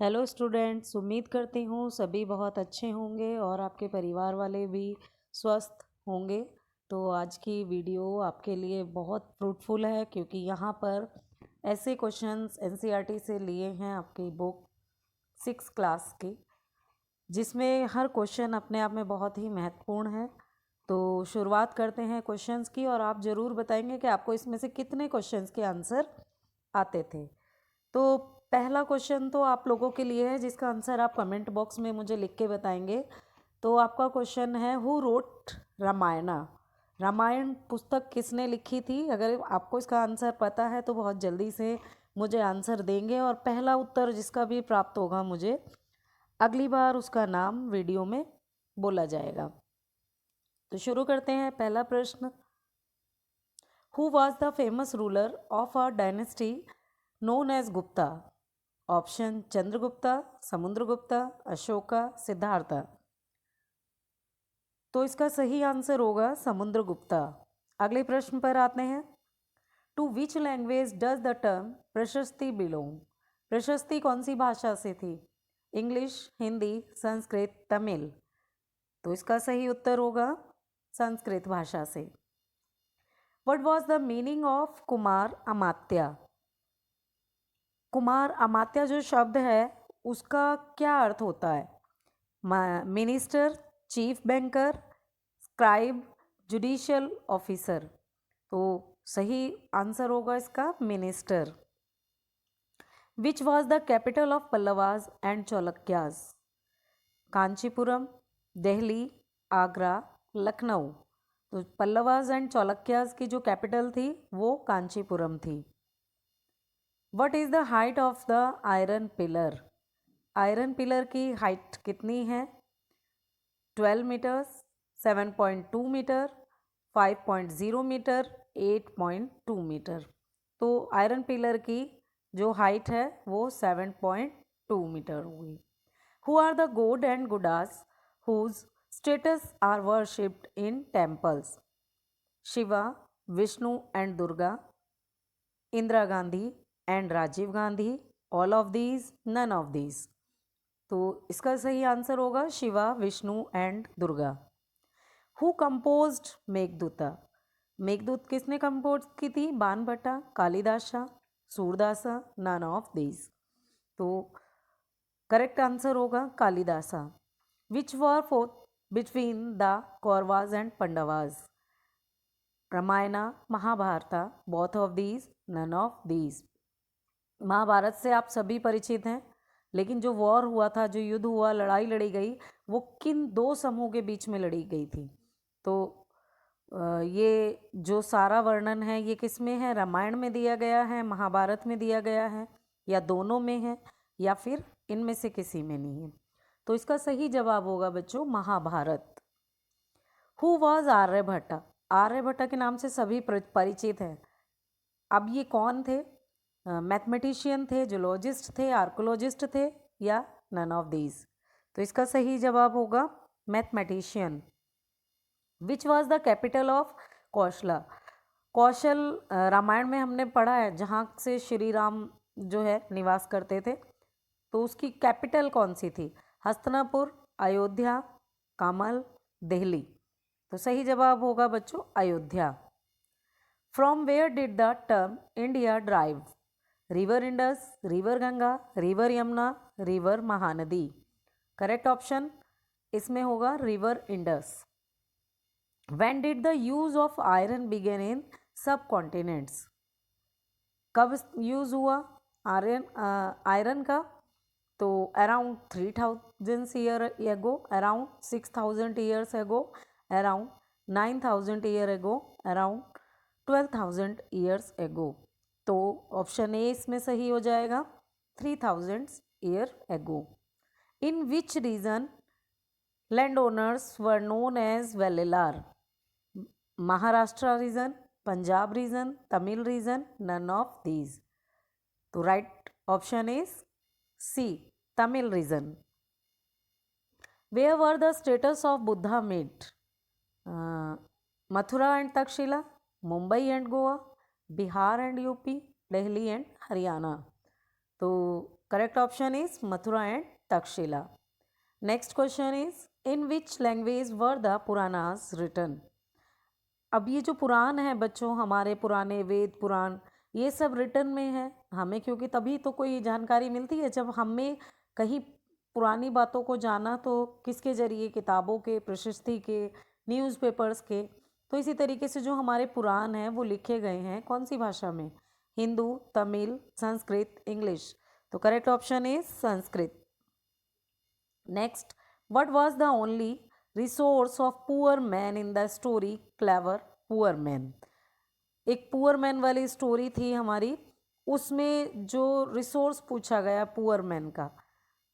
Hello students, उम्मीद करती हूँ सभी बहुत अच्छे होंगे और आपके परिवार वाले भी स्वस्थ होंगे। तो आज की वीडियो आपके लिए बहुत फ्रूटफुल है क्योंकि यहाँ पर ऐसे क्वेश्चंस एनसीईआरटी से लिए हैं आपकी बुक 6 क्लास की, जिसमें हर क्वेश्चन अपने आप में बहुत ही महत्वपूर्ण है। तो शुरुआत करते हैं क्वेश्चंस की और आप ज़रूर बताएंगे कि आपको इसमें से कितने क्वेश्चंस के आंसर आते थे। तो पहला क्वेश्चन तो आप लोगों के लिए है जिसका आंसर आप कमेंट बॉक्स में मुझे लिख के बताएंगे। तो आपका क्वेश्चन है, हु रोट रामायणा? रामायण पुस्तक किसने लिखी थी? अगर आपको इसका आंसर पता है तो बहुत जल्दी से मुझे आंसर देंगे और पहला उत्तर जिसका भी प्राप्त होगा मुझे अगली बार उसका नाम वीडियो में बोला जाएगा। तो शुरू करते हैं। पहला प्रश्न, who was the famous ruler of a dynasty known as Gupta? Option Chandragupta, Samudragupta, Ashoka, Siddhartha. तो इसका सही आंसर होगा समुद्रगुप्ता। अगले प्रश्न पर आते हैं। To which language does the term prashasti belong? प्रशस्ति कौन सी भाषा से थी? इंग्लिश, हिंदी, संस्कृत, तमिल। तो इसका सही उत्तर होगा संस्कृत भाषा से। What was the meaning of Kumar Amatya? कुमार अमात्या जो शब्द है उसका क्या अर्थ होता है? Minister, chief banker, scribe, judicial officer. तो सही आंसर होगा इसका minister. Which was the capital of Pallavas and Chalukyas? Kanchipuram, Delhi, Agra, Lucknow. तो पल्लवास एंड चौलक्यास की जो कैपिटल थी वो कांचीपुरम थी। What is the height of the iron pillar? Iron pillar की हाइट कितनी है? 12 मीटर्स, 7.2 मीटर, 5.0 मीटर, 8.2 मीटर। तो आयरन पिलर की जो हाइट है वो 7.2 मीटर हुई। Who are the god and goddesses whose statues are worshipped in temples? Shiva, Vishnu and Durga, Indira Gandhi and Rajiv Gandhi, all of these, none of these. तो इसका सही आंसर होगा Shiva, Vishnu and Durga. Who composed Meghaduta? Meghdoot किसने कंपोज की थी? Banabhatta, Kalidasa, Surdasa, none of these. तो करेक्ट आंसर होगा Kalidasa. Which war fought between the Kauravas and Pandavas? Ramayana, Mahabharata, both of these, none of these. Mahabharat से आप सभी परिचित हैं, लेकिन जो वॉर हुआ था, जो युद्ध हुआ, लड़ाई लड़ी गई, वो किन दो समूह के बीच में लड़ी गई थी? तो ये जो सारा वर्णन है ये किस में है? रामायण में दिया गया है, महाभारत में दिया गया है, या दोनों में है, या फिर इनमें से किसी में नहीं है? तो इसका सही जवाब होगा बच्चों महाभारत। Who was Aryabhatta? आर्यभट्टा के नाम से सभी परिचित हैं। अब ये कौन थे? मैथमेटिशियन थे, जूलॉजिस्ट थे, आर्कोलॉजिस्ट थे, या नन ऑफ दीज? तो इसका सही जवाब होगा mathematician. Which was the capital of Kaushala? Kaushal Ramayan में हमने पढ़ा है, जहाँ से श्री राम जो है निवास करते थे। तो उसकी कैपिटल कौन सी थी? हस्तिनापुर, अयोध्या, कामल, दिल्ली। तो सही जवाब होगा बच्चों Ayodhya. From where did the term India derive? River Indus, river Ganga, river Yamuna, river Mahanadi. Correct option इसमें होगा river Indus. When did the use of iron begin in subcontinents? कब यूज हुआ आयरन आयरन का? तो around 3000 year ago, around 6000 years ago, around 9000 year ago, around 12,000 years ago. तो option A इसमें सही हो जाएगा 3000 year ago. In which region land owners were known as Vellalar? Maharashtra region, Punjab region, Tamil region, none of these. तो right option is C, Tamil region. Where were the statues of Buddha made? Mathura and Takshashila, Mumbai and Goa, Bihar and UP, Delhi and Haryana. तो correct option is Mathura and Takshashila. Next question is in which language were the Puranas written. अब ये जो पुराण है बच्चों, हमारे पुराने वेद पुराण, ये सब रिटन में है हमें, क्योंकि तभी तो कोई जानकारी मिलती है। जब हमें कहीं पुरानी बातों को जाना तो किसके जरिए, किताबों के, प्रशस्ति के, न्यूज़पेपर्स के। तो इसी तरीके से जो हमारे पुराण हैं वो लिखे गए हैं कौन सी भाषा में, हिंदू, तमिल, संस्कृत, इंग्लिश। तो correct option is Sanskrit. Next, what was the only resource of poor man in the story clever poor man. एक पुअर मैन वाली स्टोरी थी हमारी, उसमें जो रिसोर्स पूछा गया पुअर मैन का,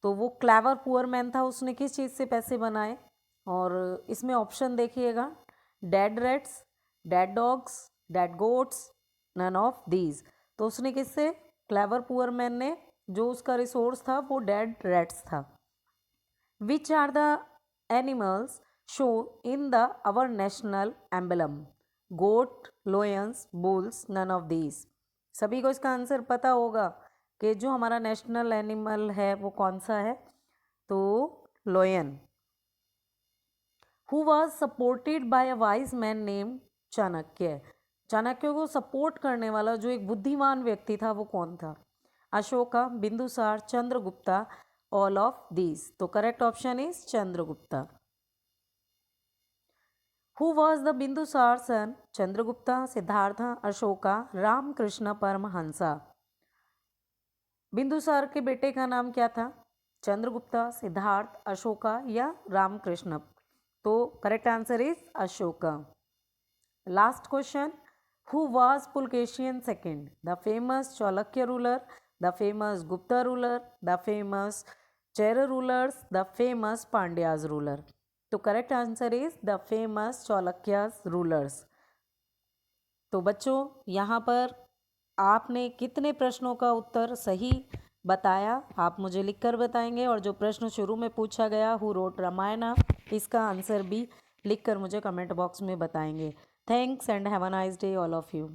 तो वो क्लेवर पुअर मैन था। उसने किस चीज़ से पैसे बनाए, और इसमें ऑप्शन देखिएगा, dead rats, dead dogs, dead goats, none of these. तो उसने किससे, क्लेवर पुअर मैन ने, जो उसका रिसोर्स था वो डेड रेट्स था। Which are the animals show in the our national emblem, goat, lions, bulls, none of these. सभी को इसका आंसर पता होगा कि जो हमारा नेशनल एनिमल है वो कौन सा है, तो लोयन। Who was supported by a wise man name Chanakya. Chanakya को सपोर्ट करने वाला जो एक बुद्धिमान व्यक्ति था वो कौन था, Ashoka, Bindusar, Chandragupta, all of these. तो correct option is Chandragupta. Who was the Bindusar son, Chandragupta, Siddharth, Ashoka, Ramakrishna Paramhansa. Bindusar के बेटे का नाम क्या था, चंद्रगुप्ता, सिद्धार्थ, अशोका या रामकृष्ण। तो correct answer is Ashoka. Last question, who was Pulakeshin second, the famous Chalukya ruler, the famous Gupta ruler, the famous Chera rulers, the famous Pandyas ruler. तो correct answer is the famous Chalukyas rulers. तो बच्चों यहाँ पर आपने कितने प्रश्नों का उत्तर सही बताया, आप मुझे लिखकर बताएंगे। और जो प्रश्न शुरू में पूछा गया, हु रोट रामायणा, इसका आंसर भी लिखकर मुझे कमेंट बॉक्स में बताएंगे। Thanks and have a nice day all of you.